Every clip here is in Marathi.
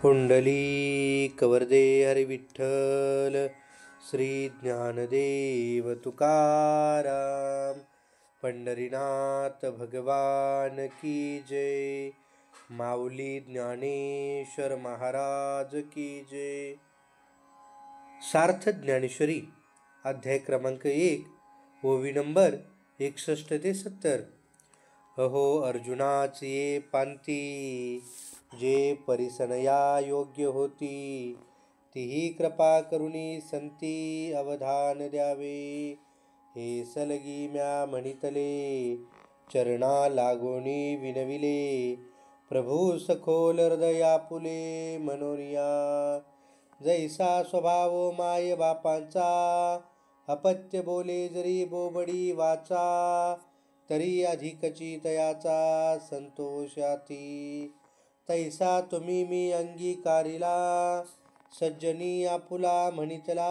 पुंडलिक वरदे हरी विठ्ठल श्री ज्ञानदेव तुकाराम. पंढरीनाथ भगवान की जय. माऊली ज्ञानेश्वर महाराज की जय. सार्थ ज्ञानेश्वरी अध्याय क्रमांक 1 ओवी नंबर 61 ते 70. अहो अर्जुनाची पांती, जे परिसनया योग्य होती, तीही कृपा करुणी संती अवधान द्यावे. हे सलगी म्या म्हणितले, चरणा लागोनी विनविले, प्रभू सखोल हृदया पुले मनोनिया. जैसा स्वभाव माय बापांचा, अपत्य बोले जरी बोबडी वाचा, तरी अधिकची तयाचा संतोषाती. तैसा तुम्ही मी अंगीकारिला, सज्जनी आपुला म्हणितला,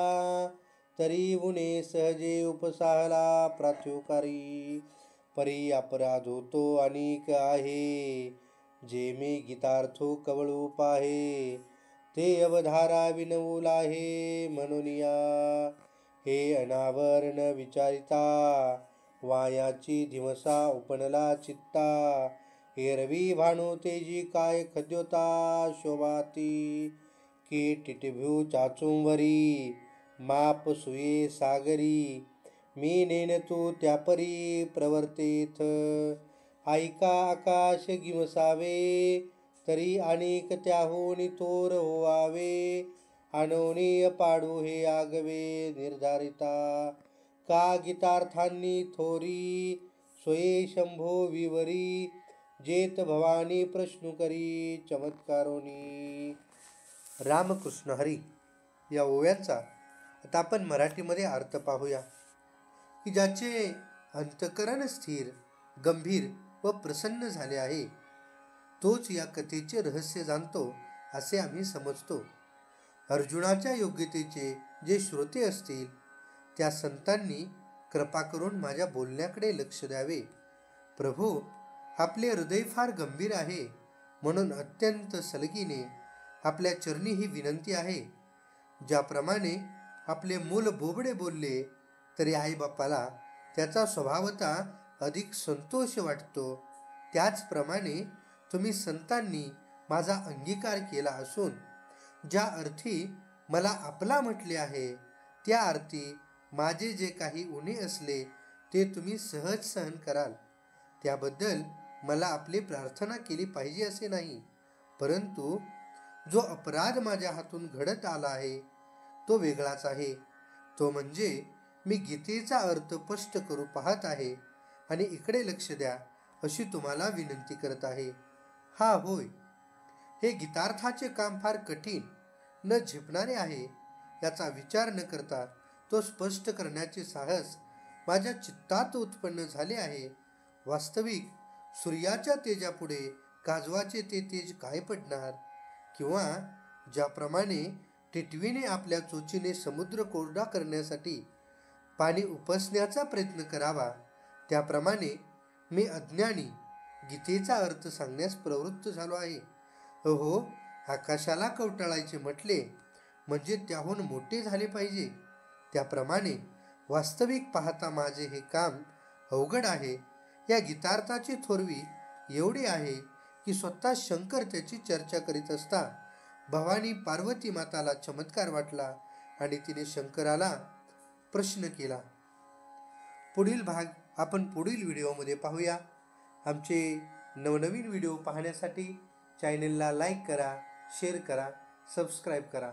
तरी उणे सहजे उपसाहला प्रात्युकारी. परी अपराध होतो अनेक आहे, जे मी गीतार्थो कवळू पाहे, ते अवधारा विनवूल आहे मनोनिया. हे अनावरण विचारिता, वायाची धिवसा उपनला चित्ता. एरवी भानू तेजी काय खद्योता शोभाती, की टिटभ्यू चाचुंवरी, माप सुये सागरी. मी नेन तू त्यापरी प्रवर्तेथ, ऐका आकाश गिवसावे, तरी अनेक त्याहून थोर होवावे. अनोनीय पाडू हे आगवे निर्धारिता, का गीतार्थांनी थोरी, स्वये शंभो विवरी. जेत भवानी प्रश्न करी चमत्कारोनी. रामकृष्ण हरी या ओव्यांचा आता आपण मराठीमध्ये अर्थ पाहूया, की ज्याचे अंतकरण स्थिर, गंभीर व प्रसन्न झाले आहे, तोच या कथेचे रहस्य जाणतो असे आम्ही समजतो. अर्जुनाच्या योग्यतेचे जे श्रोते असतील, त्या संतांनी कृपा करून माझ्या बोलण्याकडे लक्ष द्यावे. प्रभू, आपले हृदय फार गंभीर आहे, म्हणून अत्यंत सलगीने आपल्या चरणी ही विनंती आहे. ज्याप्रमाणे आपले मूल बोबडे बोलले, तरी आईबापाला त्याचा स्वभावता अधिक संतोष वाटतो, त्याचप्रमाणे तुम्ही संतांनी माझा अंगीकार केला असून, ज्या अर्थी मला आपला म्हटले आहे, त्या अर्थी माझे जे काही उणे असले, ते तुम्ही सहज सहन कराल. त्याबद्दल मला आपली प्रार्थना केली पाहिजे असे नाही, परंतु जो अपराध माझ्या हातून घडत आला आहे, तो वेगळाच आहे. तो म्हणजे मी गीतेचा अर्थ स्पष्ट करू पाहत आहे आणि इकडे लक्ष द्या अशी तुम्हाला विनंती करत आहे. हा होय, हे गीतार्थाचे काम फार कठीण न झेपणारे आहे, याचा विचार न करता तो स्पष्ट करण्याचे साहस माझ्या चित्तात उत्पन्न झाले आहे. वास्तविक सूर्याच्या तेजापुढे काजवाचे ते तेज काय पडणार? किंवा ज्याप्रमाणे टिटवीने आपल्या चोचीने समुद्र कोरडा करण्यासाठी पाणी उपसण्याचा प्रयत्न करावा, त्याप्रमाणे मी अज्ञानी गीतेचा अर्थ सांगण्यास प्रवृत्त झालो आहे. अहो, आकाशाला कवटाळायचे म्हटले म्हणजे त्याहून मोठे झाले पाहिजे. त्याप्रमाणे वास्तविक पाहता माझे हे काम अवघड आहे. या गीतार्थाची थोरवी एवढी आहे की स्वतः शंकर त्याची चर्चा करीत असता भवानी पार्वती माताला चमत्कार वाटला आणि तिने शंकराला प्रश्न केला. पुढील भाग आपण पुढील व्हिडिओमध्ये पाहूया. आमचे नवनवीन व्हिडिओ पाहण्यासाठी चॅनलला लाईक करा, शेअर करा, सबस्क्राईब करा.